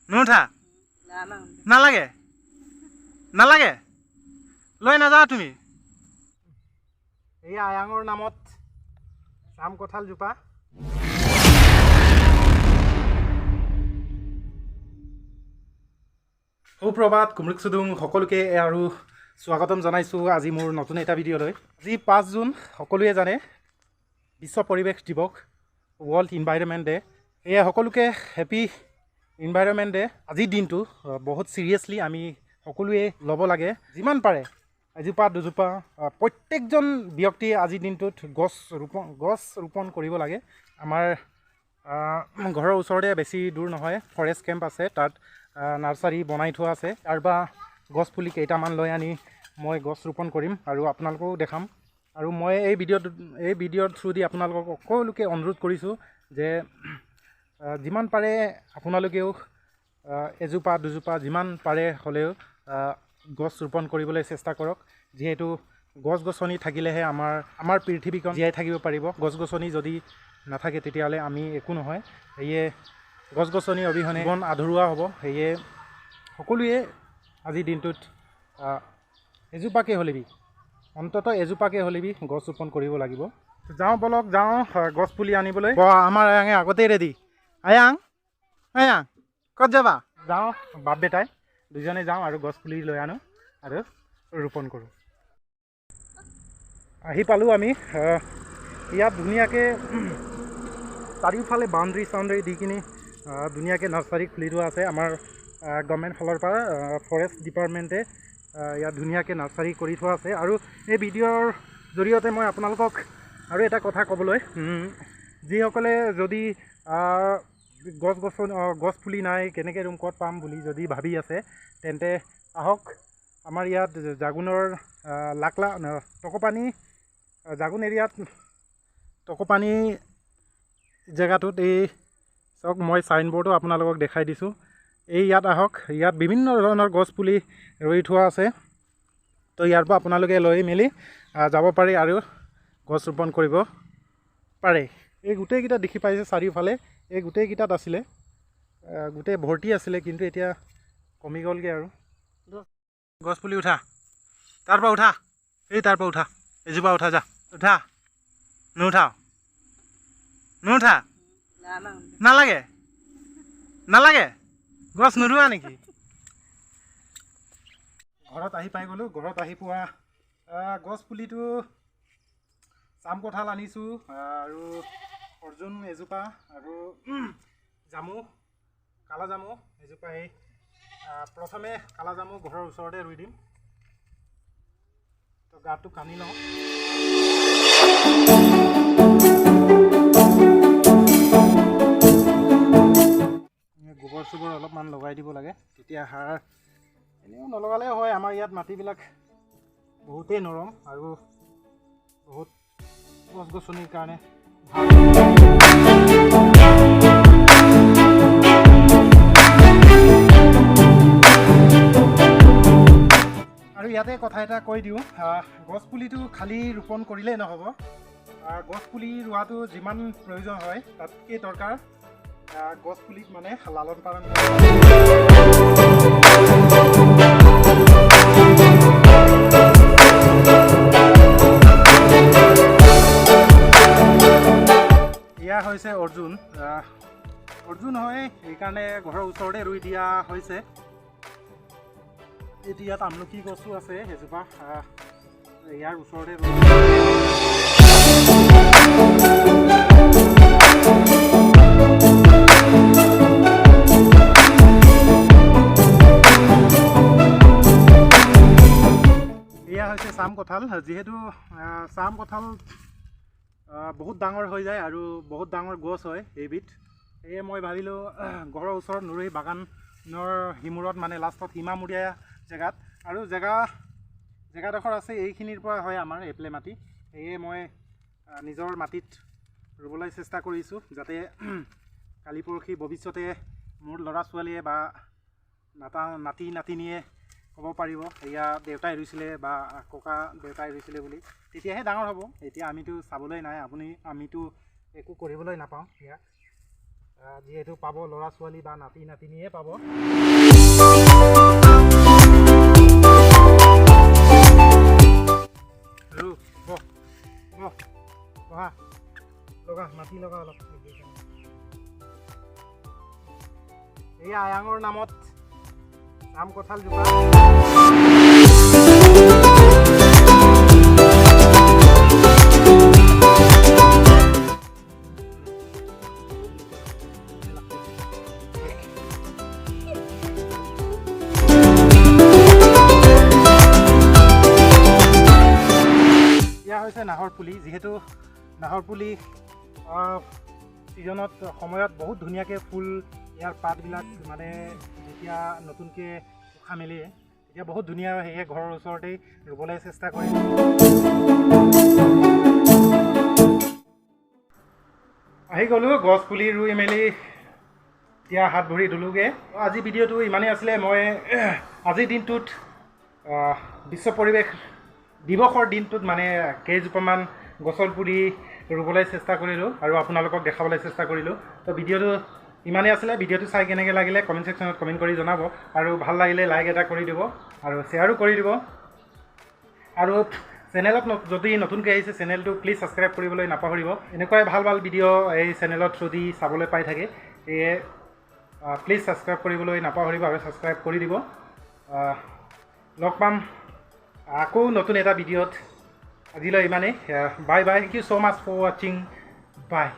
নুঠা নালাগে নালাগে লৈ নাযাওঁ তুমি এই আয়াঙৰ নামত চাম কঁঠাল জোপা সুপ্ৰভাত কুমৰিক চুদুং সকলোকে আৰু স্বাগতম জনাইছোঁ আজি মোৰ নতুন এটা ভিডিঅ'লৈ আজি 5 জুন সকলোৱে জানে বিশ্ব পৰিৱেশ দিৱস ৱৰ্ল্ড ইনভাইৰনমেণ্ট ডে এয়া সকলোকে হেপী ইনভাইৰনমেণ্ট ডে আজিৰ দিনটো বহুত চিৰিয়াছলি আমি সকলোৱে ল'ব লাগে যিমান পাৰে এজোপা দুজোপা প্ৰত্যেকজন ব্যক্তিয়ে আজিৰ দিনটোত গছ ৰোপণ কৰিব লাগে আমাৰ ঘৰৰ ওচৰতে বেছি দূৰ নহয় ফৰেষ্ট কেম্প আছে তাত নাৰ্চাৰী বনাই থোৱা আছে তাৰপৰা গছপুলি কেইটামান লৈ আনি মই গছ ৰোপণ কৰিম আৰু আপোনালোককো দেখাম আৰু মই এই ভিডিঅ'ৰ থ্ৰু দি আপোনালোকক সকলোকে অনুৰোধ কৰিছোঁ যে যিমান পাৰে আপোনালোকেও এজোপা দুজোপা যিমান পাৰে হ'লেও গছ ৰোপণ কৰিবলৈ চেষ্টা কৰক যিহেতু গছ গছনি থাকিলেহে আমাৰ পৃথিৱীখন জীয়াই থাকিব পাৰিব গছ গছনি যদি নাথাকে তেতিয়াহ'লে আমি একো নহয় সেয়ে গছ গছনি অবিহনে জীৱন আধৰুৱা হ'ব সেয়ে সকলোৱে আজিৰ দিনটোত এজোপাকে হ'লেবি অন্ততঃ এজোপাকে হ'লেবি গছ ৰোপণ কৰিব লাগিব যাওঁ বলক যাওঁ গছ পুলি আনিবলৈ আমাৰ আয়াঙে আগতেই ৰেডি আয়াং ক'ত যাবা যাওঁ বাপ বেটাই দুজনে যাওঁ আৰু গছ পুলি লৈ আনো আৰু ৰোপণ কৰোঁ আহি পালোঁ আমি ইয়াত ধুনীয়াকৈ চাৰিওফালে বাউণ্ডেৰী দি কিনি ধুনীয়াকৈ নাৰ্চাৰী খুলি থোৱা আছে আমাৰ গভৰ্ণমেণ্ট ফালৰ পৰা ফৰেষ্ট ডিপাৰ্টমেণ্টে ইয়াত ধুনীয়াকৈ নাৰ্চাৰী কৰি থোৱা আছে আৰু এই ভিডিঅ'ৰ জৰিয়তে মই আপোনালোকক আৰু এটা কথা ক'বলৈ যিসকলে যদি গছ পুলি নাই কেনেকৈ ৰুম ক'ত পাম বুলি যদি ভাবি আছে তেন্তে আহক আমাৰ ইয়াত জাগুনৰ টকপানী জাগুন এৰিয়াত টকপানী জেগাটোত এই চাওক মই চাইনবোৰ্ডো আপোনালোকক দেখাই দিছোঁ এই ইয়াত আহক ইয়াত বিভিন্ন ধৰণৰ গছ পুলি ৰুই থোৱা আছে তো ইয়াৰ পৰা আপোনালোকে লৈ মেলি যাব পাৰি আৰু গছ ৰোপণ কৰিব পাৰে এই গোটেইকেইটা দেখি পাইছে চাৰিওফালে এই গোটেইকেইটাত আছিলে গোটেই ভৰ্তি আছিলে কিন্তু এতিয়া কমি গ'লগৈ আৰু গছ পুলি উঠা তাৰ পৰা উঠা এজোপা উঠা যা উঠা নুঠা নালাগে গছ নুৰুৱা নেকি ঘৰত আহি পাই গ'লোঁ ঘৰত আহি পোৱা গছ পুলিটো চাম কঁঠাল আনিছোঁ আৰু অৰ্জুন এজোপা আৰু কালা জামু এজোপা এই প্ৰথমে কালা জামু ঘৰৰ ওচৰতে ৰুই দিম তো গাটো কানি লওঁ গোবৰ চোবৰ অলপমান লগাই দিব লাগে তেতিয়া সাৰ এনেও নলগালেও হয় আমাৰ ইয়াত মাটিবিলাক বহুতেই নৰম আৰু বহুত গছ গছনিৰ কাৰণে ভাল আৰু ইয়াতে কথা এটা কৈ দিওঁ গছপুলিটো খালী ৰোপণ কৰিলেই নহ'ব গছপুলি ৰোৱাটো যিমান প্ৰয়োজন হয় তাতকৈ দৰকাৰ গছপুলিক মানে লালন পালন এয়া হৈছে অৰ্জুন হয় সেইকাৰণে ঘৰৰ ওচৰতে ৰুই দিয়া হৈছে এতিয়া ইয়াত আমলখি গছো আছে সেইজোপা ইয়াৰ ওচৰতে এয়া হৈছে চাম কঁঠাল যিহেতু চাম কঁঠাল বহুত ডাঙৰ হৈ যায় আৰু বহুত ডাঙৰ গছ হয় এইবিধ সেয়ে মই ভাবিলোঁ ঘৰৰ ওচৰত নৰুই বাগানৰ সিমূৰত মানে লাষ্টত সীমামূৰীয়া জেগাত আৰু জেগাডোখৰ আছে এইখিনিৰ পৰা হয় আমাৰ এপ্লে মাটি সেয়ে মই নিজৰ মাটিত ৰুবলৈ চেষ্টা কৰিছোঁ যাতে কালি পৰহি ভৱিষ্যতে মোৰ ল'ৰা ছোৱালীয়ে বা নাতি নাতিনীয়ে ক'ব পাৰিব এয়া দেউতাই ৰুইছিলে বা ককা দেউতাই ৰুইছিলে বুলি তেতিয়াহে ডাঙৰ হ'ব এতিয়া আমিতো চাবলৈ নাই আমিতো একো কৰিবলৈ নাপাওঁ ইয়াক যিহেতু পাব ল'ৰা ছোৱালী বা নাতি নাতিনীয়ে পাব। লগা মাটি লগা অলপ এয়া আয়াঙৰ নামত আম কঁঠাল জোপা। হৈছে নাহৰ পুলি, যিহেতু নাহৰ পুলি ছিজনত সময়ত বহুত ধুনীয়াকৈ ফুল ইয়াৰ পাতবিলাক মানে যেতিয়া নতুনকৈ উশাহ মেলে তেতিয়া বহুত ধুনীয়া সেয়ে ঘৰৰ ওচৰতেই ৰুবলৈ চেষ্টা কৰিম। আহি গ'লোঁ গছ পুলি ৰুই মেলি এতিয়া হাত ভৰি ধুলোগৈ। আজি ভিডিঅ'টো ইমানেই আছিলে। মই আজিৰ দিনটোত বিশ্ব পৰিৱেশ দিৱসৰ দিনটোত মানে কেইজোপামান গছৰ পুলি ৰুবলৈ চেষ্টা কৰিলোঁ আৰু আপোনালোকক দেখাবলৈ চেষ্টা কৰিলোঁ। তো ভিডিঅ'টো ইমানেই আছিলে। ভিডিঅ'টো চাই কেনেকৈ লাগিলে কমেণ্ট ছেকশ্যনত কমেণ্ট কৰি জনাব আৰু ভাল লাগিলে লাইক এটা কৰি দিব আৰু শ্বেয়াৰো কৰি দিব। আৰু চেনেলত যদি নতুনকৈ আহিছে চেনেলটো প্লিজ ছাবস্ক্ৰাইব কৰিবলৈ নাপাহৰিব। এনেকুৱাই ভাল ভাল ভিডিঅ' এই চেনেলত যদি চাবলৈ পাই থাকে সেয়ে প্লিজ ছাবস্ক্ৰাইব কৰিবলৈ নাপাহৰিব আৰু ছাবস্ক্ৰাইব কৰি দিব। লগ পাম আকৌ নতুন এটা ভিডিঅ'ত। আজিলৈ ইমানেই। Bye bye. Thank you so' much for ৱাচিং। বাই।